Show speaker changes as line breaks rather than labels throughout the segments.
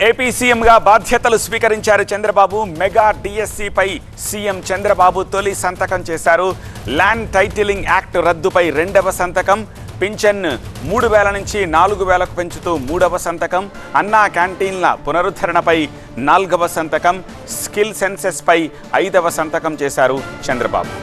AP సీఎంగా బాధ్యతలు స్వీకరించారు చంద్రబాబు. మెగా డిఎస్సిపై సీఎం చంద్రబాబు తొలి సంతకం చేశారు. ల్యాండ్ టైటిలింగ్ యాక్ట్ రద్దుపై రెండవ సంతకం. పింఛన్ 3,000 నుంచి 4,000కు పెంచుతూ మూడవ సంతకం. అన్నా క్యాంటీన్ల పునరుద్ధరణపై 4వ సంతకం. స్కిల్ సెన్సెస్పై 5వ సంతకం చేశారు చంద్రబాబు.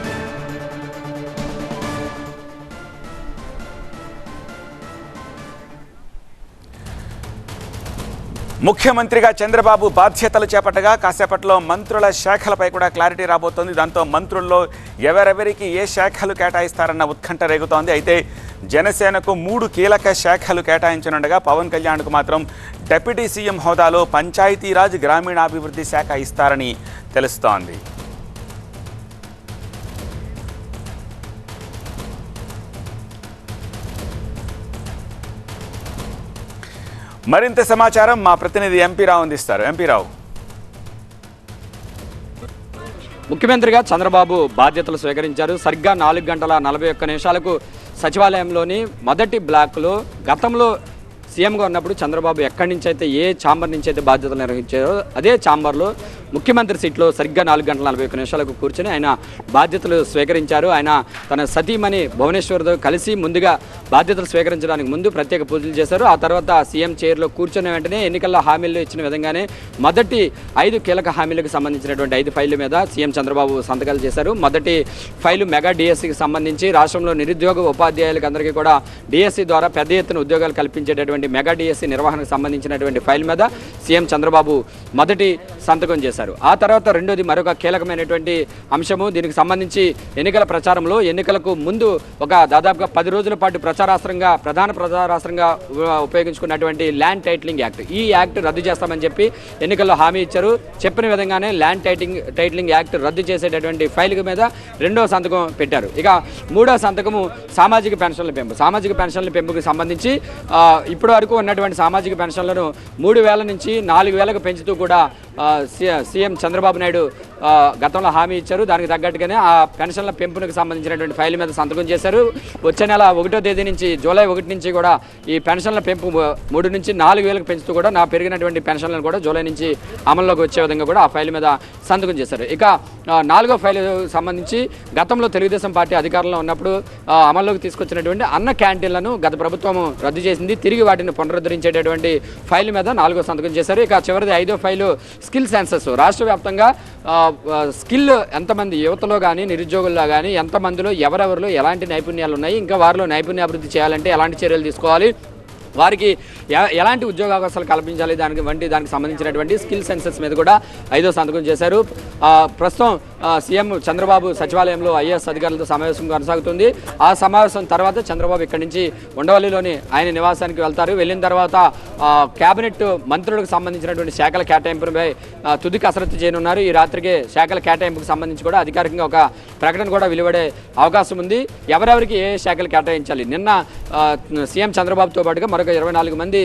ముఖ్యమంత్రిగా చంద్రబాబు బాధ్యతలు చేపట్టగా కాసేపట్లో మంత్రుల శాఖలపై కూడా క్లారిటీ రాబోతోంది. దాంతో మంత్రుల్లో ఎవరెవరికి ఏ శాఖలు కేటాయిస్తారన్న ఉత్కంఠ రేగుతోంది. అయితే జనసేనకు 3 కీలక శాఖలు కేటాయించనుండగా పవన్ కళ్యాణ్కు మాత్రం డిప్యూటీ సీఎం హోదాలో పంచాయతీరాజ్ గ్రామీణాభివృద్ధి శాఖ ఇస్తారని తెలుస్తోంది. మరింత సమాచారం మా ప్రతినిధి ఎంపీ రావు అందిస్తారు. ఎంపీ రావు,
ముఖ్యమంత్రిగా చంద్రబాబు బాధ్యతలు స్వీకరించారు. సరిగ్గా 4 గంటల 41 నిమిషాలకు సచివాలయంలోని మొదటి బ్లాక్లో గతంలో సీఎంగా ఉన్నప్పుడు చంద్రబాబు ఎక్కడి నుంచి అయితే ఏ ఛాంబర్ నుంచి అయితే బాధ్యతలు నిర్వహించారో అదే ఛాంబర్లో ముఖ్యమంత్రి సీట్లో సరిగ్గా 4 గంటల 41 నిమిషాలకు కూర్చొని ఆయన బాధ్యతలు స్వీకరించారు. ఆయన తన సతీమణి భువనేశ్వర్తో కలిసి ముందుగా బాధ్యతలు స్వీకరించడానికి ముందు ప్రత్యేక పూజలు చేశారు. ఆ తర్వాత సీఎం చైర్లో కూర్చున్న వెంటనే ఎన్నికల్లో హామీలు ఇచ్చిన విధంగానే మొదటి 5 కీలక హామీలకు సంబంధించినటువంటి 5 ఫైళ్ళ మీద సీఎం చంద్రబాబు సంతకాలు చేశారు. మొదటి ఫైలు మెగా డిఎస్సికి సంబంధించి రాష్ట్రంలో నిరుద్యోగ ఉపాధ్యాయులకు అందరికీ కూడా డిఎస్సి ద్వారా పెద్ద ఎత్తున ఉద్యోగాలు కల్పించేటటువంటి మెగా డిఎస్సి నిర్వహణకు సంబంధించినటువంటి ఫైల్ మీద సీఎం చంద్రబాబు మొదటి సంతకం చేశారు. ఆ తర్వాత రెండోది మరొక కీలకమైనటువంటి అంశము. దీనికి సంబంధించి ఎన్నికల ప్రచారంలో ఎన్నికలకు ముందు ఒక దాదాపుగా 10 రోజుల పాటు ప్రధాన ప్రచారాస్త్రంగా ఉపయోగించుకున్నటువంటి ల్యాండ్ టైటిలింగ్ యాక్ట్, ఈ యాక్ట్ రద్దు చేస్తామని చెప్పి ఎన్నికల్లో హామీ ఇచ్చారు. చెప్పిన విధంగానే ల్యాండ్ టైటిలింగ్ యాక్ట్ రద్దు చేసేటటువంటి ఫైల్ మీద రెండవ సంతకం పెట్టారు. ఇక మూడవ సంతకము సామాజిక పెన్షన్ల పెంపు. సామాజిక పెన్షన్ల పెంపుకి సంబంధించి ఇప్పటి వరకు ఉన్నటువంటి సామాజిక పెన్షన్లను 3,000 నుంచి 4,000కు పెంచుతూ కూడా సీఎం చంద్రబాబు నాయుడు గతంలో హామీ ఇచ్చారు. దానికి తగ్గట్టుగానే ఆ పెన్షన్ల పెంపునకు సంబంధించినటువంటి ఫైల్ మీద సంతకం చేశారు. వచ్చే నెల 1వ తేదీ నుంచి జూలై 1 నుంచి కూడా ఈ పెన్షన్ల పెంపు 3 నుంచి 4,000కు పెంచుతూ కూడా పెరిగినటువంటి పెన్షన్లను కూడా జూలై నుంచి అమల్లోకి వచ్చే విధంగా కూడా ఆ ఫైల్ మీద సంతకం చేశారు. ఇక 4వ ఫైల్ సంబంధించి గతంలో తెలుగుదేశం పార్టీ అధికారంలో ఉన్నప్పుడు అమల్లోకి తీసుకొచ్చినటువంటి అన్న క్యాంటీన్లను గత ప్రభుత్వం రద్దు చేసింది. తిరిగి వాటిని పునరుద్ధరించేటటువంటి ఫైల్ మీద 4వ సంతకం చేశారు. ఇక చివరిది 5వ ఫైలు స్కిల్ సెన్సస్. రాష్ట్ర వ్యాప్తంగా స్కిల్ ఎంతమంది యువతలో కానీ నిరుద్యోగుల్లో కానీ ఎంతమందిలో ఎవరెవరిలో ఎలాంటి నైపుణ్యాలు ఉన్నాయి, ఇంకా వారిలో నైపుణ్యాభివృద్ధి చేయాలంటే ఎలాంటి చర్యలు తీసుకోవాలి, వారికి ఎలాంటి ఉద్యోగ అవకాశాలు కల్పించాలి, దానికి సంబంధించినటువంటి స్కిల్ సెన్సెస్ మీద కూడా 5వ సంతకం చేశారు. ప్రస్తుతం సీఎం చంద్రబాబు సచివాలయంలో ఐఏఎస్ అధికారులతో సమావేశం కొనసాగుతుంది. ఆ సమావేశం తర్వాత చంద్రబాబు ఇక్కడి నుంచి ఉండవల్లిలోని ఆయన నివాసానికి వెళ్తారు. వెళ్ళిన తర్వాత కేబినెట్ మంత్రులకు సంబంధించినటువంటి శాఖల కేటాయింపుపై తుది కసరత్తు చేయనున్నారు. ఈ రాత్రికి శాఖల కేటాయింపుకు సంబంధించి కూడా అధికారికంగా ఒక ప్రకటన కూడా వెలువడే అవకాశం ఉంది. ఎవరెవరికి ఏ శాఖలు కేటాయించాలి, నిన్న సీఎం చంద్రబాబుతో పాటుగా మరొక 24 మంది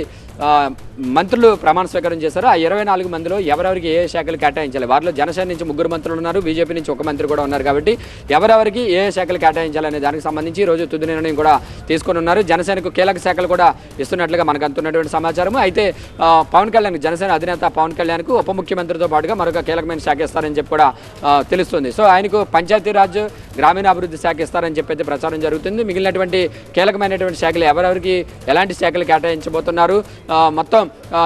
మంత్రులు ప్రమాణ స్వీకారం చేశారు. ఆ 24 మందిలో ఎవరెవరికి ఏ శాఖలు కేటాయించాలి, వారిలో జనసేన నుంచి 3 మంత్రులు ఉన్నారు, బీజేపీ నుంచి 1 మంత్రి కూడా ఉన్నారు. కాబట్టి ఎవరెవరికి ఏ శాఖలు కేటాయించాలనే దానికి సంబంధించి ఈరోజు తుది నిర్ణయం కూడా తీసుకొని ఉన్నారు. జనసేనకు కీలక శాఖలు కూడా ఇస్తున్నట్లుగా మనకు అందుతున్నటువంటి సమాచారం. అయితే పవన్ కళ్యాణ్, జనసేన అధినేత పవన్ కళ్యాణ్కు ఉప ముఖ్యమంత్రితో పాటుగా మరొక కీలకమైన శాఖ ఇస్తారని చెప్పి కూడా తెలుస్తుంది. సో ఆయనకు పంచాయతీరాజ్ గ్రామీణాభివృద్ధి శాఖ ఇస్తారని చెప్పి అయితే ప్రచారం జరుగుతుంది. మిగిలినటువంటి కీలకమైనటువంటి శాఖలు ఎవరెవరికి ఎలాంటి శాఖలు కేటాయించబోతున్నారు, మొత్తం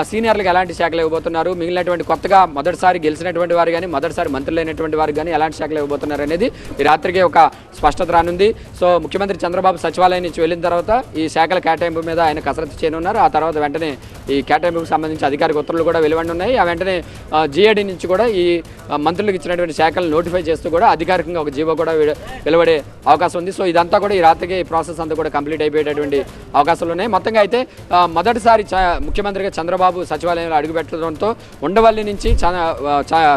సీనియర్లకు ఎలాంటి శాఖలు ఇవ్వబోతున్నారు, మిగిలినటువంటి కొత్తగా మొదటిసారి గెలిచినటువంటి వారు కానీ మొదటిసారి మంత్రులు అయినటువంటి వారికి కానీ ఎలాంటి శాఖలు ఇవ్వబోతున్నారు అనేది ఈ రాత్రికి ఒక స్పష్టత రానుంది. సో ముఖ్యమంత్రి చంద్రబాబు సచివాలయం నుంచి వెళ్ళిన తర్వాత ఈ శాఖల కేటాయింపు మీద ఆయన కసరత్తు చేయనున్నారు. ఆ తర్వాత వెంటనే ఈ కేటాయింపుకు సంబంధించి అధికారిక ఉత్తర్వులు కూడా వెలువడి ఉన్నాయి. ఆ వెంటనే జిఏడి నుంచి కూడా ఈ మంత్రులకు ఇచ్చినటువంటి శాఖలను నోటిఫై చేస్తూ కూడా అధికారికంగా ఒక జీవో కూడా వెలువడే అవకాశం ఉంది. సో ఇదంతా కూడా ఈ రాత్రికి ఈ ప్రాసెస్ అంతా కూడా కంప్లీట్ అయిపోయేటటువంటి అవకాశాలు ఉన్నాయి. మొత్తంగా అయితే మొదటిసారి ముఖ్యమంత్రిగా చంద్రబాబు సచివాలయంలో అడుగుపెట్టడంతో ఉండవల్లి నుంచి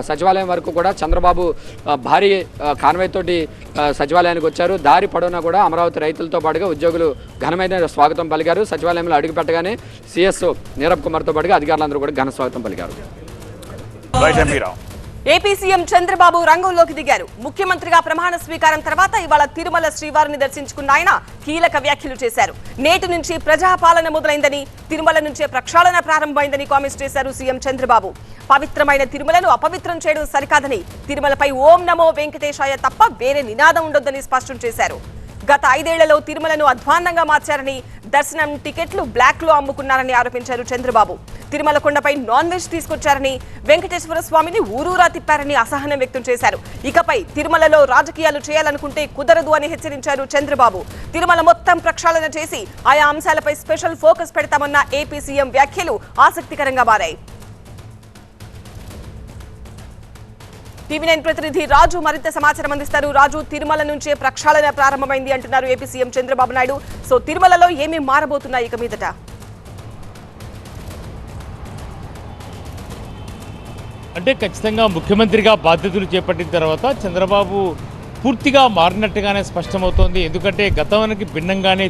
సచివాలయం వరకు కూడా చంద్రబాబు భారీ కాన్వాయ్ తోటి సచివాలయానికి వచ్చారు. దారి పొడవునా కూడా అమరావతి రైతులతో పాటుగా ఉద్యోగులు ఘనమైన స్వాగతం పలికారు. సచివాలయంలో అడుగుపెట్టగానే సిఎస్ నీరబ్ కుమార్తో పాటుగా అధికారులందరూ కూడా ఘన స్వాగతం పలికారు.
ఏపీ సీఎం చంద్రబాబు రంగంలోకి దిగారు. ముఖ్యమంత్రిగా ప్రమాణ స్వీకారం తర్వాత ఇవాళ తిరుమల శ్రీవారిని దర్శించుకున్న ఆయన కీలక వ్యాఖ్యలు చేశారు. నేటి నుంచి ప్రజాపాలన మొదలైందని, తిరుమల నుంచే ప్రక్షాళన ప్రారంభమైందని కామెంట్స్ చేశారు సీఎం చంద్రబాబు. పవిత్రమైన తిరుమలను అపవిత్రం చేయడం సరికాదని, తిరుమలపై ఓం నమో వెంకటేశాయ తప్ప వేరే నినాదం ఉండొద్దని స్పష్టం చేశారు. గత 5 ఏళ్లలో తిరుమలను అధ్వాన్నంగా మార్చారని, దర్శనం టికెట్లు బ్లాక్ లో అమ్ముకున్నారని ఆరోపించారు చంద్రబాబు. తిరుమల కొండపై నాన్ వెజ్ తీసుకొచ్చారని, వెంకటేశ్వర స్వామిని ఊరూరా తిప్పారని అసహనం వ్యక్తం చేశారు. ఇకపై తిరుమలలో రాజకీయాలు చేయాలనుకుంటే కుదరదు అని హెచ్చరించారు చంద్రబాబు. తిరుమల మొత్తం ప్రక్షాళన చేసి ఆయా అంశాలపై స్పెషల్ ఫోకస్ పెడతామన్న ఏపీ సీఎం వ్యాఖ్యలు ఆసక్తికరంగా మారాయి. టీవీ9 ప్రతినిధి రాజు మరింత సమాచారం అందిస్తారు. రాజు, తిరుమల నుంచే ప్రక్షాళన ప్రారంభమైంది అంటున్నారు AP CM Chandrababu Naidu. So తిరుమలలో ఏమేమి మారబోతున్నాయి ఇక మీదట?
అంటే ఖచ్చితంగా ముఖ్యమంత్రిగా బాధ్యతలు చేపట్టిన తర్వాత చంద్రబాబు పూర్తిగా మారినట్టుగానే స్పష్టమవుతోంది. ఎందుకంటే గతానికి భిన్నంగానే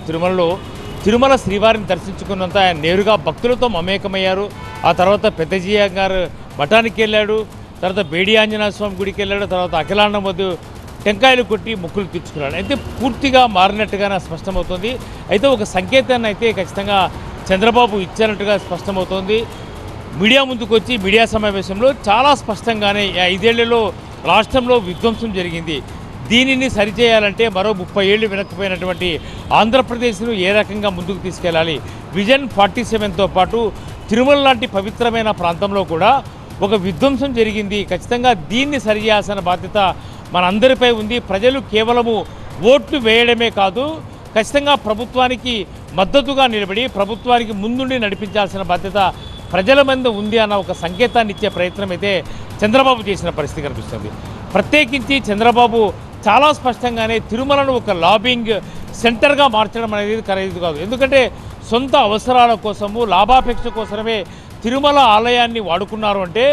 తిరుమల శ్రీవారిని దర్శించుకున్నంత ఆయన నేరుగా భక్తులతో మమేకమయ్యారు. ఆ తర్వాత పెద్దజీయ గారు మఠానికి వెళ్ళాడు, తర్వాత బేడి ఆంజనేయ స్వామి గుడికి వెళ్ళాడు, తర్వాత అఖిలాండ మధు టెంకాయలు కొట్టి మొక్కులు తీర్చుకున్నాడు. అయితే పూర్తిగా మారినట్టుగానే స్పష్టమవుతుంది. అయితే ఒక సంకేతాన్ని అయితే ఖచ్చితంగా చంద్రబాబు ఇచ్చినట్టుగా స్పష్టమవుతోంది. మీడియా ముందుకు వచ్చి మీడియా సమావేశంలో చాలా స్పష్టంగానే 5 ఏళ్లలో రాష్ట్రంలో విధ్వంసం జరిగింది, దీనిని సరిచేయాలంటే మరో 30 ఏళ్లు వెనక్కిపోయినటువంటి ఆంధ్రప్రదేశ్ను ఏ రకంగా ముందుకు తీసుకెళ్లాలి, విజన్ 47తో పాటు తిరుమల లాంటి పవిత్రమైన ప్రాంతంలో కూడా ఒక విధ్వంసం జరిగింది, ఖచ్చితంగా దీన్ని సరిచేయాల్సిన బాధ్యత మనందరిపై ఉంది. ప్రజలు కేవలము ఓట్లు వేయడమే కాదు, ఖచ్చితంగా ప్రభుత్వానికి మద్దతుగా నిలబడి ప్రభుత్వానికి ముందుండి నడిపించాల్సిన బాధ్యత ప్రజల మీద ఉంది అన్న ఒక సంకేతాన్ని ఇచ్చే ప్రయత్నం అయితే చంద్రబాబు చేసిన పరిస్థితి కనిపిస్తుంది. ప్రత్యేకించి చంద్రబాబు చాలా స్పష్టంగానే తిరుమలను ఒక లాబింగ్ సెంటర్గా మార్చడం అనేది ఖరీదు కాదు. ఎందుకంటే సొంత అవసరాల కోసము, లాభాపేక్ష కోసమే తిరుమల ఆలయాన్ని వాడుకున్నారు అంటే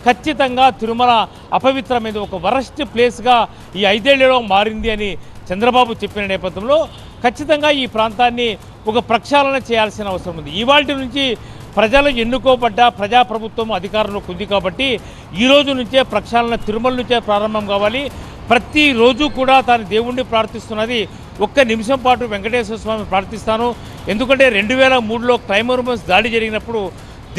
ఖచ్చితంగా తిరుమల అపవిత్రమైన ఒక వరస్ట్ ప్లేస్గా ఈ 5 ఏళ్లలో మారింది అని చంద్రబాబు చెప్పిన నేపథ్యంలో ఖచ్చితంగా ఈ ప్రాంతాన్ని ఒక ప్రక్షాళన చేయాల్సిన అవసరం ఉంది. ఇవాల్టి నుంచి ప్రజలు ఎన్నుకోబడ్డ ప్రజాప్రభుత్వం అధికారంలోకి ఉంది కాబట్టి ఈ రోజు నుంచే ప్రక్షాళన తిరుమల నుంచే ప్రారంభం కావాలి. ప్రతిరోజు కూడా తాను దేవుణ్ణి ప్రార్థిస్తున్నది, ఒక్క నిమిషం పాటు వెంకటేశ్వర స్వామి ప్రార్థిస్తాను, ఎందుకంటే 2003లో క్రైమోర్మన్స్ దాడి జరిగినప్పుడు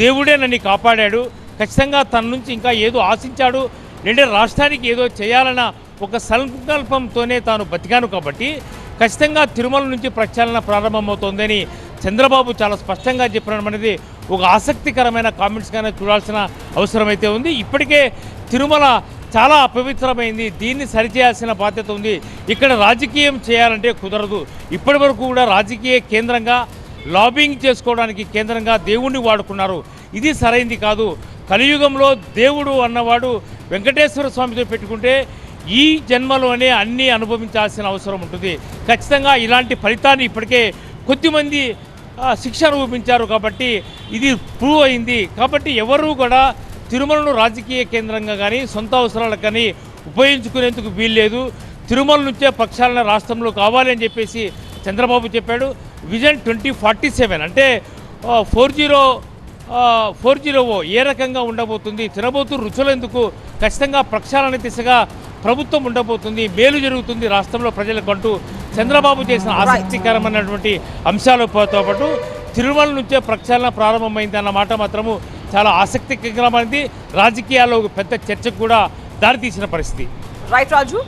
దేవుడే నన్ను కాపాడాడు, ఖచ్చితంగా తన నుంచి ఇంకా ఏదో ఆశించాడు, అంటే రాష్ట్రానికి ఏదో చేయాలన్న ఒక సంకల్పంతోనే తాను బతికాను కాబట్టి ఖచ్చితంగా తిరుమల నుంచి ప్రక్షాళన ప్రారంభమవుతోందని చంద్రబాబు చాలా స్పష్టంగా చెప్పడం అనేది ఒక ఆసక్తికరమైన కామెంట్స్గానే చూడాల్సిన అవసరం అయితే ఉంది. ఇప్పటికే తిరుమల చాలా అపవిత్రమైంది, దీన్ని సరిచేయాల్సిన బాధ్యత ఉంది. ఇక్కడ రాజకీయం చేయాలంటే కుదరదు. ఇప్పటి వరకు కూడా రాజకీయ కేంద్రంగా, లాబింగ్ చేసుకోవడానికి కేంద్రంగా దేవుణ్ణి వాడుకున్నారు, ఇది సరైంది కాదు. కలియుగంలో దేవుడు అన్నవాడు వెంకటేశ్వర స్వామితో పెట్టుకుంటే ఈ జన్మలోనే అన్నీ అనుభవించాల్సిన అవసరం ఉంటుంది. ఖచ్చితంగా ఇలాంటి ఫలితాన్ని ఇప్పటికే కొద్దిమంది శిక్ష అనుభవించారు కాబట్టి ఇది ప్రూవ్ అయింది. కాబట్టి ఎవరు కూడా తిరుమలను రాజకీయ కేంద్రంగా కానీ సొంత అవసరాలకు కానీ ఉపయోగించుకునేందుకు వీల్లేదు. తిరుమల నుంచే ప్రక్షాళన రాష్ట్రంలో కావాలి అని చెప్పేసి చంద్రబాబు చెప్పాడు. విజన్ 2047 అంటే 4.0 ఏ రకంగా ఉండబోతుంది, తినబోతు రుచులందుకు ఖచ్చితంగా ప్రక్షాళన దిశగా ప్రభుత్వం ఉండబోతుంది, మేలు జరుగుతుంది రాష్ట్రంలో ప్రజలకు అంటూ చంద్రబాబు చేసిన ఆసక్తికరమైనటువంటి అంశాలతో పాటు తిరుమల నుంచే ప్రక్షాళన ప్రారంభమైంది అన్న మాట మాత్రము చాలా ఆసక్తికరమైనది, రాజకీయాల్లో పెద్ద చర్చకు కూడా దారితీసిన పరిస్థితి.
రైట్ రాజు.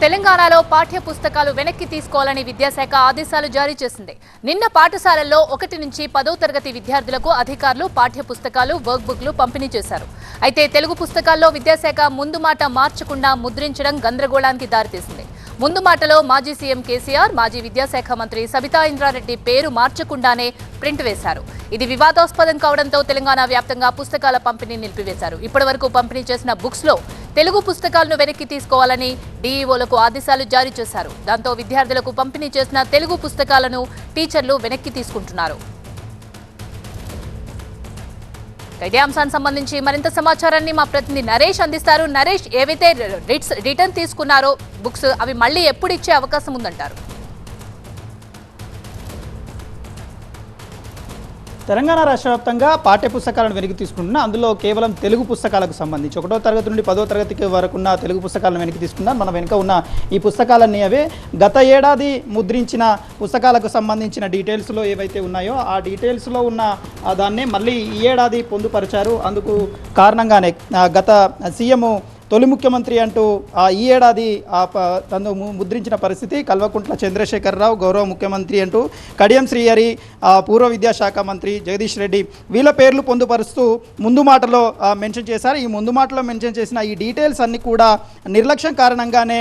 తెలంగాణలో పాఠ్య పుస్తకాలు వెనక్కి తీసుకోవాలని విద్యాశాఖ ఆదేశాలు జారీ చేసింది. నిన్న పాఠశాలల్లో 1 నుంచి 10వ తరగతి విద్యార్థులకు అధికారులు పాఠ్య పుస్తకాలు, వర్క్ బుక్లు పంపిణీ చేశారు. అయితే తెలుగు పుస్తకాల్లో విద్యాశాఖ ముందు మాట మార్చకుండా ముద్రించడం గందరగోళానికి దారితీసింది. ముందు మాటలో మాజీ సీఎం కేసీఆర్, మాజీ విద్యాశాఖ మంత్రి సబితా ఇంద్రారెడ్డి పేరు మార్చకుండానే ప్రింట్ వేశారు. ఇది వివాదాస్పదం కావడంతో తెలంగాణ వ్యాప్తంగా పుస్తకాల పంపిణీ నిలిపివేశారు. ఇప్పటి వరకు పంపిణీ చేసిన బుక్స్ లో తెలుగు పుస్తకాలను వెనక్కి తీసుకోవాలని డీఈఓలకు ఆదేశాలు జారీ చేశారు. దాంతో విద్యార్థులకు పంపిణీ చేసిన తెలుగు పుస్తకాలను టీచర్లు వెనక్కి తీసుకుంటున్నారు. ఇదే అంశానికి సంబంధించి మరింత సమాచారాన్ని మా ప్రతినిధి నరేష్ అందిస్తారు. నరేష్, ఏవైతే రిటర్న్ తీసుకున్నారో బుక్స్ అవి మళ్ళీ ఎప్పుడు ఇచ్చే అవకాశం ఉందంటారు?
తెలంగాణ రాష్ట్ర వ్యాప్తంగా పాఠ్య పుస్తకాలను వెనక్కి తీసుకుంటున్నా. అందులో కేవలం తెలుగు పుస్తకాలకు సంబంధించి 1వ తరగతి నుండి 10వ తరగతికి వరకు ఉన్న తెలుగు పుస్తకాలను వెనక్కి తీసుకున్నాం. మన వెనుక ఉన్న ఈ పుస్తకాలన్నీ అవే గత ఏడాది ముద్రించిన పుస్తకాలకు సంబంధించిన డీటెయిల్స్లో ఏవైతే ఉన్నాయో ఆ డీటెయిల్స్లో ఉన్న దాన్నే మళ్ళీ ఈ ఏడాది పొందుపరిచారు. అందుకు కారణంగానే గత సీఎం తొలి ముఖ్యమంత్రి అంటూ ఈ ఏడాది తను ముద్రించిన పరిస్థితి. కల్వకుంట్ల చంద్రశేఖరరావు గౌరవ ముఖ్యమంత్రి అంటూ, కడియం శ్రీహరి పూర్వ విద్యాశాఖ మంత్రి జగదీష్ రెడ్డి వీళ్ళ పేర్లు పొందుపరుస్తూ ముందు మాటలో మెన్షన్ చేశారు. ఈ ముందు మాటలో మెన్షన్ చేసిన ఈ డీటెయిల్స్ అన్నీ కూడా నిర్లక్ష్యం కారణంగానే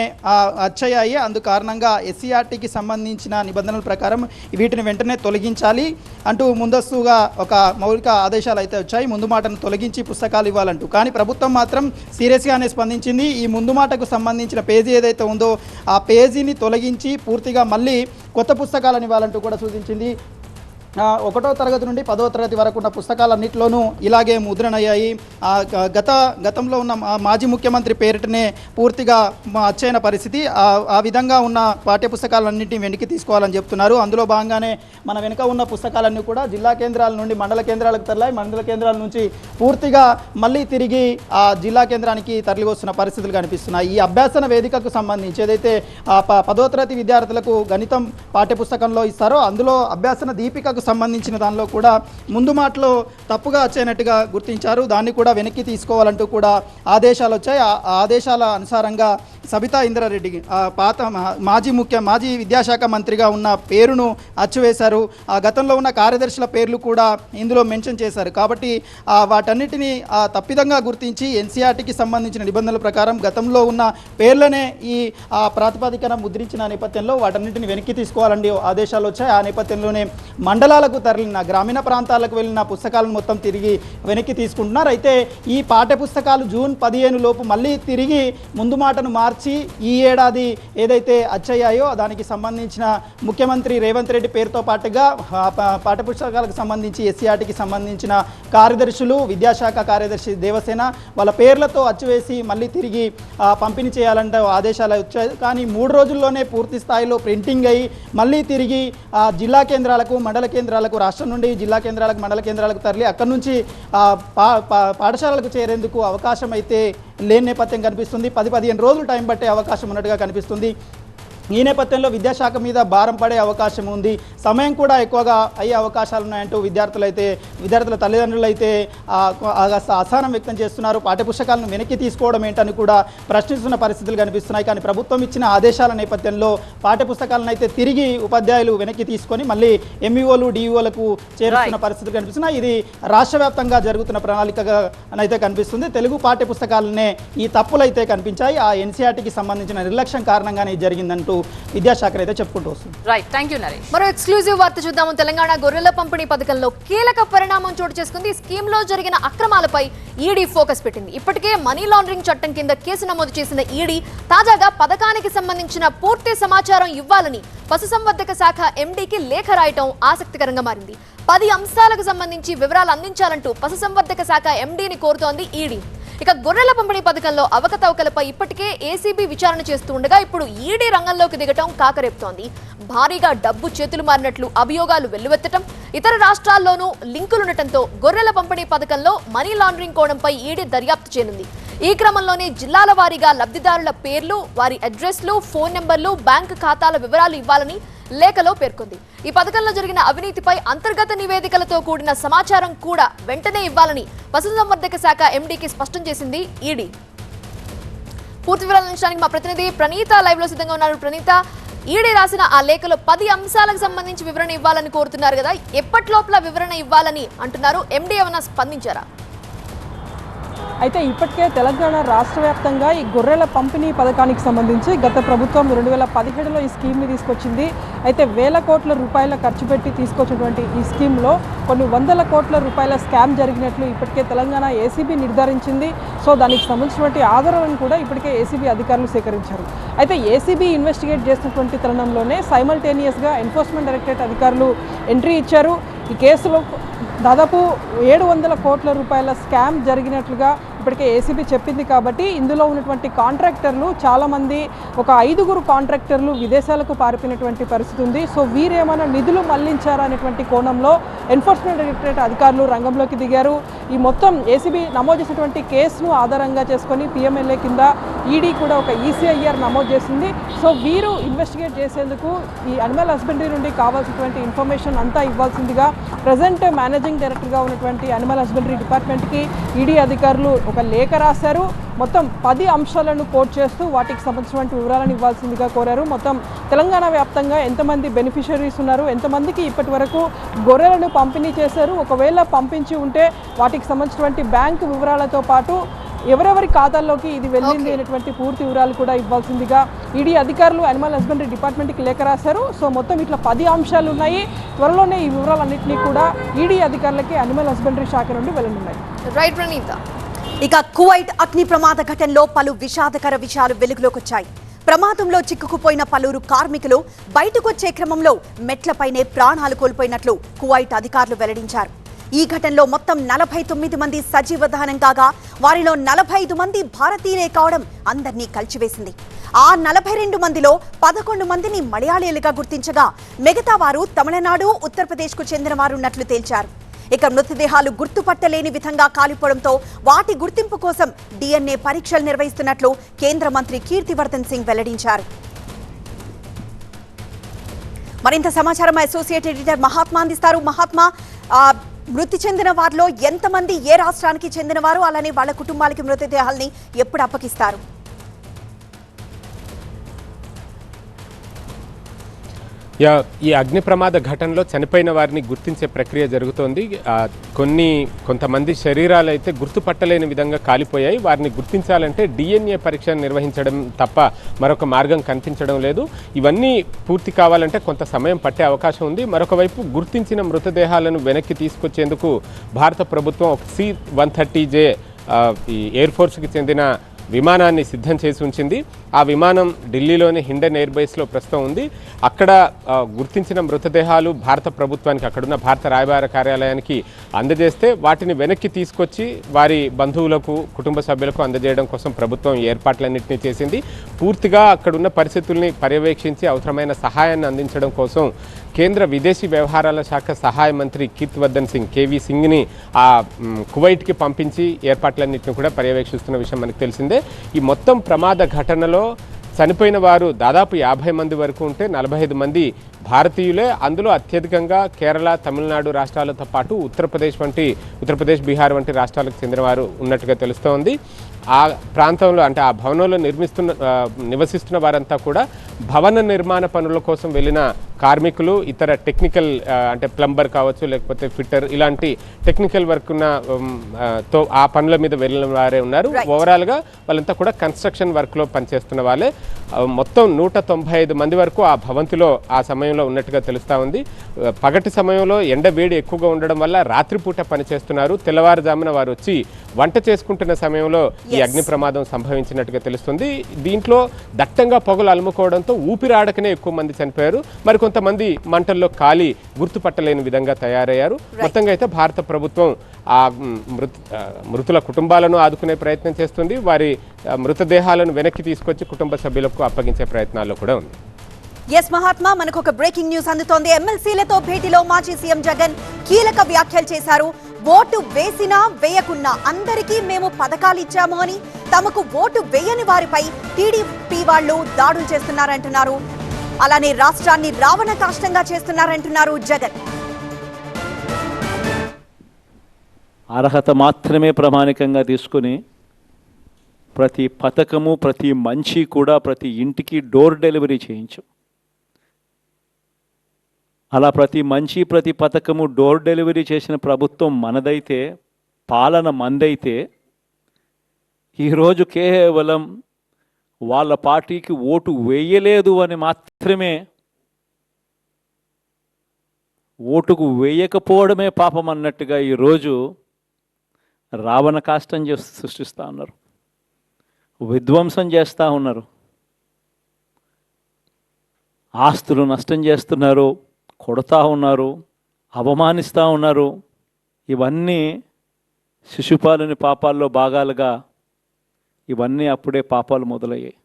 వచ్చాయి. అందుకు కారణంగా ఎస్సీఆర్టీకి సంబంధించిన నిబంధనల ప్రకారం వీటిని వెంటనే తొలగించాలి అంటూ ముందస్తుగా ఒక మౌలిక ఆదేశాలు అయితే వచ్చాయి. ముందు మాటను తొలగించి పుస్తకాలు ఇవ్వాలంటూ. కానీ ప్రభుత్వం మాత్రం సీరియస్గానే స్పందించింది. ఈ ముందు మాటకు సంబంధించిన పేజీ ఏదైతే ఉందో ఆ పేజీని తొలగించి పూర్తిగా మళ్ళీ కొత్త పుస్తకాలను ఇవ్వాలంటూ కూడా సూచించింది. 1వ తరగతి నుండి 10వ తరగతి వరకు ఉన్న పుస్తకాలన్నింటిలోనూ ఇలాగే ముద్రణయ్యాయి. గతంలో ఉన్న మాజీ ముఖ్యమంత్రి పేరిటనే పూర్తిగా అచ్చైన పరిస్థితి. ఆ విధంగా ఉన్న పాఠ్యపుస్తకాలన్నింటినీ వెనక్కి తీసుకోవాలని చెప్తున్నారు. అందులో భాగంగానే మన వెనుక ఉన్న పుస్తకాలన్నీ కూడా జిల్లా కేంద్రాల నుండి మండల కేంద్రాలకు తరలాయి. మండల కేంద్రాల నుంచి పూర్తిగా మళ్ళీ తిరిగి ఆ జిల్లా కేంద్రానికి తరలి వస్తున్న పరిస్థితులు కనిపిస్తున్నాయి. ఈ అభ్యాసన వేదికకు సంబంధించి ఏదైతే 10వ తరగతి విద్యార్థులకు గణితం పాఠ్యపుస్తకంలో ఇస్తారో అందులో అభ్యాసన దీపికకు సంబంధించిన దానిలో కూడా ముందు మాటలో తప్పుగా వచ్చేనట్టుగా గుర్తించారు. దాన్ని కూడా వెనక్కి తీసుకోవాలంటూ కూడా ఆదేశాలు వచ్చాయి. ఆ ఆదేశాల అనుసారంగా సబితా ఇంద్రారెడ్డి మాజీ విద్యాశాఖ మంత్రిగా ఉన్న పేరును అచ్చువేశారు. ఆ గతంలో ఉన్న కార్యదర్శుల పేర్లు కూడా ఇందులో మెన్షన్ చేశారు. కాబట్టి వాటన్నిటినీ తప్పిదంగా గుర్తించి ఎన్సీఆర్టీకి సంబంధించిన నిబంధనల ప్రకారం గతంలో ఉన్న పేర్లనే ఈ ప్రాతిపదికన ముద్రించిన నేపథ్యంలో వాటన్నిటిని వెనక్కి తీసుకోవాలని ఆదేశాలు వచ్చాయి. ఆ నేపథ్యంలోనే మండలాలకు తరలిన గ్రామీణ ప్రాంతాలకు వెళ్ళిన పుస్తకాలను మొత్తం తిరిగి వెనక్కి తీసుకుంటున్నారు. అయితే ఈ పాఠ్య పుస్తకాలు జూన్ 15 లోపు మళ్ళీ తిరిగి ముందు మాటను మార్చి ఈ ఏడాది ఏదైతే అచ్చయ్యాయో దానికి సంబంధించిన ముఖ్యమంత్రి రేవంత్ రెడ్డి పేరుతో పాటుగా పాఠ్యపుస్తకాలకు సంబంధించి ఎస్సీఆర్టీకి సంబంధించిన కార్యదర్శులు, విద్యాశాఖ కార్యదర్శి దేవసేన వాళ్ళ పేర్లతో అచ్చువేసి మళ్ళీ తిరిగి పంపిణీ చేయాలంటే ఆదేశాలు వచ్చాయి. కానీ 3 రోజుల్లోనే పూర్తి స్థాయిలో ప్రింటింగ్ అయ్యి మళ్ళీ తిరిగి జిల్లా కేంద్రాలకు, మండల కేంద్రాలకు, రాష్ట్రం నుండి జిల్లా కేంద్రాలకు, మండల కేంద్రాలకు తరలి అక్కడి నుంచి పాఠశాలలకు చేరేందుకు అవకాశం అయితే లేని నేపథ్యం కనిపిస్తుంది. 10-15 రోజులు టైం పట్టే అవకాశం ఉన్నట్టుగా కనిపిస్తుంది. ఈ నేపథ్యంలో విద్యాశాఖ మీద భారం పడే అవకాశం ఉంది. సమయం కూడా ఎక్కువగా అయ్యే అవకాశాలు ఉన్నాయంటూ విద్యార్థుల తల్లిదండ్రులు అయితే అసహనం వ్యక్తం చేస్తున్నారు. పాఠ్యపుస్తకాలను వెనక్కి తీసుకోవడం ఏంటని కూడా ప్రశ్నిస్తున్న పరిస్థితులు కనిపిస్తున్నాయి. కానీ ప్రభుత్వం ఇచ్చిన ఆదేశాల నేపథ్యంలో పాఠ్యపుస్తకాలను అయితే తిరిగి ఉపాధ్యాయులు వెనక్కి తీసుకొని మళ్ళీ ఎంఈఓలు, డిఈఓలకు చేరుస్తున్న పరిస్థితులు కనిపిస్తున్నాయి. ఇది రాష్ట్ర వ్యాప్తంగా జరుగుతున్న ప్రణాళికగా అయితే కనిపిస్తుంది. తెలుగు పాఠ్యపుస్తకాలనే ఈ తప్పులైతే కనిపించాయి. ఆ ఎన్సీఆర్టీకి సంబంధించిన నిర్లక్ష్యం కారణంగానే జరిగిందంటూ విద్యాశాఖ అయితే చెప్పుకుంటూ వస్తుంది.
Right, thank you Naresh. మరో ఎక్స్క్లూజివ్ వార్త చూద్దాము. తెలంగాణ గొర్రెల పంపిణీ పథకంలో కీలక పరిణామం చోటు చేసుకుంది. ఈ స్కీమ్ లో జరిగిన అక్రమాలపై ఈడీ ఫోకస్ పెట్టింది. ఇప్పటికే మనీ లాండరింగ్ చట్టం కింద కేసు నమోదు చేసిన ఈడీ తాజాగా పథకానికి సంబంధించిన పూర్తి సమాచారం ఇవ్వాలని పశుసంవర్ధక శాఖ ఎండీకి లేఖ రాయటం ఆసక్తికరంగా మారింది. 10 అంశాలకు సంబంధించి వివరాలు అందించాలంటూ పశుసంవర్ధక శాఖ ఎండీని కోరుతోంది ఈడీ. ఇక గొర్రెల పంపిణీ పథకంలో అవకతవకలపై ఇప్పటికే ఏసీబీ విచారణ చేస్తూ ఉండగా ఇప్పుడు ఈడీ రంగంలోకి దిగటం కాకరేపుతోంది. భారీగా డబ్బు చేతులు మారినట్లు అభియోగాలు వెల్లువెత్తటం, ఇతర రాష్ట్రాల్లోనూ లింకులుండటంతో గొర్రెల పంపిణీ పథకంలో మనీ లాండరింగ్ కోణంపై ఈడీ దర్యాప్తు చేయనుంది. ఈ క్రమంలోనే జిల్లాల వారీగా లబ్ధిదారుల పేర్లు, వారి అడ్రస్లు, ఫోన్ నెంబర్లు, బ్యాంకు ఖాతాల వివరాలు ఇవ్వాలని లేఖలో పేర్కొంది. ఈ పథకంలో జరిగిన అవినీతిపై అంతర్గత నివేదికలతో కూడిన సమాచారం కూడా వెంటనే ఇవ్వాలని పశుసంవర్ధక శాఖ ఎండీకి స్పష్టం చేసింది ఈడీ. పూర్తి వివరాలు అందించడానికి మా ప్రతినిధి ప్రణీత లైవ్ లో సిద్ధంగా ఉన్నారు. ప్రణీత, ఈడీ రాసిన ఆ లేఖలో 10 అంశాలకు సంబంధించి వివరణ ఇవ్వాలని కోరుతున్నారు కదా, ఎప్పటిలోపల వివరణ ఇవ్వాలని అంటున్నారు? ఎండీ ఏమైనా స్పందించారా?
అయితే ఇప్పటికే తెలంగాణ రాష్ట్ర వ్యాప్తంగా ఈ గొర్రెల పంపిణీ పథకానికి సంబంధించి గత ప్రభుత్వం 2017లో ఈ స్కీమ్ని తీసుకొచ్చింది. అయితే వేల కోట్ల రూపాయల ఖర్చు పెట్టి తీసుకొచ్చినటువంటి ఈ స్కీమ్లో కొన్ని వందల కోట్ల రూపాయల స్కామ్ జరిగినట్లు ఇప్పటికే తెలంగాణ ఏసీబీ నిర్ధారించింది. సో దానికి సంబంధించినటువంటి ఆధారాలను కూడా ఇప్పటికే ఏసీబీ అధికారులు సేకరించారు. అయితే ఏసీబీ ఇన్వెస్టిగేట్ చేసినటువంటి తరుణంలోనే సైమల్టేనియస్గా ఎన్ఫోర్స్మెంట్ డైరెక్టరేట్ అధికారులు ఎంట్రీ ఇచ్చారు. ఈ కేసులో దాదాపు 700 కోట్ల రూపాయల స్కామ్ జరిగినట్లుగా ఇప్పటికే ఏసీబీ చెప్పింది కాబట్టి ఇందులో ఉన్నటువంటి కాంట్రాక్టర్లు చాలామంది ఒక 5 కాంట్రాక్టర్లు విదేశాలకు పారిపోయినటువంటి పరిస్థితి ఉంది. సో వీరేమైనా నిధులు మళ్లించారా అనేటువంటి కోణంలో ఎన్ఫోర్స్మెంట్ డైరెక్టరేట్ అధికారులు రంగంలోకి దిగారు. ఈ మొత్తం ఏసీబీ నమోదు చేసినటువంటి కేసును ఆధారంగా చేసుకొని పిఎంఎల్ఏ కింద ఈడీ కూడా ఒక ఈసీఐఆర్ నమోదు చేసింది. సో వీరు ఇన్వెస్టిగేట్ చేసేందుకు ఈ అనిమల్ హస్బెండరీ నుండి కావాల్సినటువంటి ఇన్ఫర్మేషన్ అంతా ఇవ్వాల్సిందిగా ప్రజెంట్ మేనేజింగ్ డైరెక్టర్గా ఉన్నటువంటి అనిమల్ హస్బెండరీ డిపార్ట్మెంట్కి ఈడీ అధికారులు ఒక లేఖ రాశారు. మొత్తం 10 అంశాలను కోట్ చేస్తూ వాటికి సంబంధించినటువంటి వివరాలను ఇవ్వాల్సిందిగా కోరారు. మొత్తం తెలంగాణ వ్యాప్తంగా ఎంతమంది బెనిఫిషరీస్ ఉన్నారు, ఎంతమందికి ఇప్పటి వరకు గొర్రెలను పంపిణీ చేశారు, ఒకవేళ పంపించి ఉంటే వాటికి సంబంధించినటువంటి బ్యాంకు వివరాలతో పాటు ఎవరెవరి ఖాతాల్లోకి ఇది వెళ్ళింది అనేటువంటి పూర్తి వివరాలు కూడా ఇవ్వాల్సిందిగా ఈడీ అధికారులు అనిమల్ హస్బెండరీ డిపార్ట్మెంట్కి లేఖ రాశారు. సో మొత్తం ఇట్లా 10 అంశాలు ఉన్నాయి. త్వరలోనే ఈ వివరాలన్నింటినీ కూడా ఈడీ అధికారులకి అనిమల్ హస్బెండరీ శాఖ నుండి వెళ్ళనున్నాయి.
రైట్ ప్రణీత.
ఇక కువైట్ అగ్ని ప్రమాద ఘటనలో పలు విషాదకర విషయాలు వెలుగులోకొచ్చాయి. ప్రమాదంలో చిక్కుకుపోయిన పలువురు కార్మికులు బయటకొచ్చే క్రమంలో మెట్లపైనే ప్రాణాలు కోల్పోయినట్లు కువైట్ అధికారులు వెల్లడించారు. ఈ ఘటనలో మొత్తం 49 మంది సజీవ దహనం కాగా వారిలో 45 మంది భారతీయులే కావడం అందరినీ కలిచివేసింది. ఆ 42 మందిలో 11 మందిని మలయాళీలుగా గుర్తించగా మిగతా వారు తమిళనాడు, ఉత్తరప్రదేశ్కు చెందిన వారున్నట్లు తేల్చారు. ఇక మృతదేహాలు గుర్తుపట్టలేని విధంగా కాలిపోవడంతో వాటి గుర్తింపు కోసం DNA పరీక్షలు నిర్వహిస్తున్నట్లు కేంద్ర మంత్రి కీర్తివర్ధన్ సింగ్ వెల్లడించారు. మరింత సమాచారం అసోసియేట్ ఎడిటర్ మహాత్మా అందిస్తారు. మహాత్మా, మృతి చెందిన వారిలో ఎంతమంది ఏ రాష్ట్రానికి చెందిన వారు, అలానే వాళ్ళ కుటుంబాలకి మృతదేహాల్ని ఎప్పుడు అప్పగిస్తారు?
ఈ అగ్ని ప్రమాద ఘటనలో చనిపోయిన వారిని గుర్తించే ప్రక్రియ జరుగుతోంది. కొంతమంది శరీరాలు అయితే గుర్తుపట్టలేని విధంగా కాలిపోయాయి. వారిని గుర్తించాలంటే DNA పరీక్ష నిర్వహించడం తప్ప మరొక మార్గం కనిపించడం లేదు. ఇవన్నీ పూర్తి కావాలంటే కొంత సమయం పట్టే అవకాశం ఉంది. మరొక వైపు గుర్తించిన మృతదేహాలను వెనక్కి తీసుకొచ్చేందుకు భారత ప్రభుత్వం C-130J ఈ ఎయిర్ ఫోర్స్కి చెందిన విమానాన్ని సిద్ధం చేసి ఉంచింది. ఆ విమానం ఢిల్లీలోని హిండన్ ఎయిర్ బేస్లో ప్రస్తుతం ఉంది. అక్కడ గుర్తించిన మృతదేహాలు భారత ప్రభుత్వానికి, అక్కడున్న భారత రాయబార కార్యాలయానికి అందజేస్తే వాటిని వెనక్కి తీసుకొచ్చి వారి బంధువులకు, కుటుంబ సభ్యులకు అందజేయడం కోసం ప్రభుత్వం ఏర్పాట్లన్నింటినీ చేసింది. పూర్తిగా అక్కడున్న పరిస్థితుల్ని పర్యవేక్షించి అవసరమైన సహాయాన్ని అందించడం కోసం కేంద్ర విదేశీ వ్యవహారాల శాఖ సహాయ మంత్రి కీర్తివర్ధన్ సింగ్, KV సింగ్ని ఆ కువైట్కి పంపించి ఏర్పాట్లన్నింటినీ కూడా పర్యవేక్షిస్తున్న విషయం మనకు తెలిసిందే. ఈ మొత్తం ప్రమాద ఘటనలో చనిపోయిన వారు దాదాపు 50 మంది వరకు ఉంటే 45 మంది భారతీయులే. అందులో అత్యధికంగా కేరళ, తమిళనాడు రాష్ట్రాలతో పాటు ఉత్తరప్రదేశ్, బీహార్ వంటి రాష్ట్రాలకు చెందిన వారు ఉన్నట్టుగా తెలుస్తోంది. ఆ ప్రాంతంలో అంటే ఆ భవనంలో నివసిస్తున్న వారంతా కూడా భవన నిర్మాణ పనుల కోసం వెళ్ళిన కార్మికులు, ఇతర టెక్నికల్ అంటే ప్లంబర్ కావచ్చు, లేకపోతే ఫిట్టర్, ఇలాంటి టెక్నికల్ వర్క్ తో ఆ పనుల మీద వెళ్ళిన వారే ఉన్నారు. ఓవరాల్గా వాళ్ళంతా కూడా కన్స్ట్రక్షన్ వర్క్లో పనిచేస్తున్న వాళ్ళే. మొత్తం 195 మంది వరకు ఆ భవంతిలో ఆ సమయంలో ఉన్నట్టుగా తెలుస్తూ ఉంది. పగటి సమయంలో ఎండ వేడి ఎక్కువగా ఉండడం వల్ల రాత్రిపూట పనిచేస్తున్నారు. తెల్లవారుజామున వారు వచ్చి వంట చేసుకుంటున్న సమయంలో ఈ అగ్ని ప్రమాదం సంభవించినట్టుగా తెలుస్తుంది. దీంట్లో దట్టంగా పొగలు అలుముకోవడంతో ఊపిరాడకనే ఎక్కువ మంది చనిపోయారు. మరికొంతమంది మంటల్లో కాలి గుర్తుపట్టలేని విధంగా తయారయ్యారు. మొత్తంగా అయితే భారత ప్రభుత్వం ఆ మృతుల కుటుంబాలను ఆదుకునే ప్రయత్నం చేస్తుంది. వారి మృతదేహాలను వెనక్కి తీసుకొచ్చి కుటుంబ సభ్యులకు అప్పగించే ప్రయత్నాల్లో కూడా ఉంది.
ఎస్ మహాత్మా, మనకు ఒక బ్రేకింగ్ న్యూస్ అందుతోంది. ఎమ్మెల్సీలతో భేటీలో మాజీ సీఎం జగన్ కీలక వ్యాఖ్యలు చేశారు. ఓటు వేసినా వేయకున్నా అందరికీ మేము పథకాలు ఇచ్చాము అని, తమకు ఓటు వేయని వారిపై టీడీపీ వాళ్ళు దాడులు చేస్తున్నారంటున్నారు. అలానే రాష్ట్రాన్ని రావణ కాష్టంగా చేస్తున్నారంటున్నారు జగన్.
అర్హత మాత్రమే ప్రామాణికంగా తీసుకుని ప్రతి పథకము, ప్రతి మంచి కూడా ప్రతి ఇంటికి డోర్ డెలివరీ చేయించాం. అలా ప్రతి మంచి, ప్రతి పథకము డోర్ డెలివరీ చేసిన ప్రభుత్వం మనదైతే, పాలన మందైతే, ఈరోజు కేవలం వాళ్ళ పార్టీకి ఓటు వేయలేదు అని మాత్రమే, ఓటుకు వేయకపోవడమే పాపం అన్నట్టుగా ఈరోజు రావణ కాష్టం సృష్టిస్తూ ఉన్నారు, విధ్వంసం చేస్తూ ఉన్నారు, ఆస్తులు నష్టం చేస్తున్నారు, కొడతా ఉన్నారు, అవమానిస్తూ ఉన్నారు. ఇవన్నీ శిశుపాలుని పాపాల్లో భాగాలుగా ఇవన్నీ అప్పుడే పాపాలు మొదలయ్యాయి.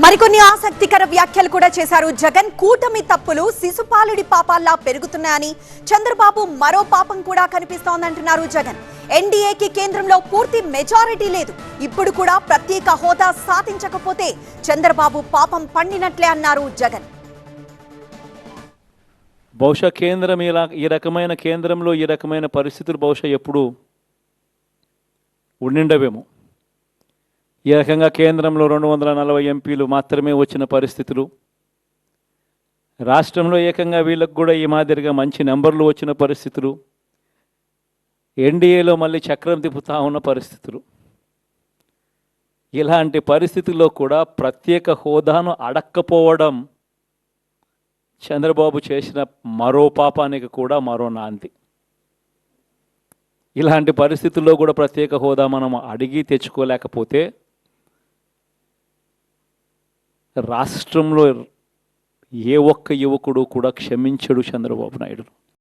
మరికొన్ని ఆసక్తికర వ్యాఖ్యలు కూడా చేశారు జగన్. కూటమి తప్పులు శిశుపాలుడి పాపాల్లా పెరుగుతున్నాయని, చంద్రబాబు మరో పాపం కూడా కనిపిస్తోందంటున్నారు జగన్. ఎన్డీఏకి కేంద్రంలో పూర్తి మెజారిటీ లేదు, ఇప్పుడు కూడా ప్రత్యేక హోదా సాధించకపోతే చంద్రబాబు పాపం పండినట్లే అన్నారు జగన్.
బహుశా కేంద్రం ఈ రకమైన కేంద్రంలో ఈ రకమైన పరిస్థితులు బహుశా ఎప్పుడు ఉండిండవేమో. ఈ రకంగా కేంద్రంలో 240 ఎంపీలు మాత్రమే వచ్చిన పరిస్థితులు, రాష్ట్రంలో ఏకంగా వీళ్ళకు కూడా ఈ మాదిరిగా మంచి నెంబర్లు వచ్చిన పరిస్థితులు, ఎన్డీఏలో మళ్ళీ చక్రం తిప్పుతా ఉన్న పరిస్థితులు. ఇలాంటి పరిస్థితుల్లో కూడా ప్రత్యేక హోదాను అడక్కపోవడం చంద్రబాబు చేసిన మరో పాపానికి కూడా మరో నాంది. ఇలాంటి పరిస్థితుల్లో కూడా ప్రత్యేక హోదా మనం అడిగి తెచ్చుకోలేకపోతే రాష్ట్రంలో ఏ ఒక్క యువకుడు కూడా క్షమించడు చంద్రబాబు నాయుడు.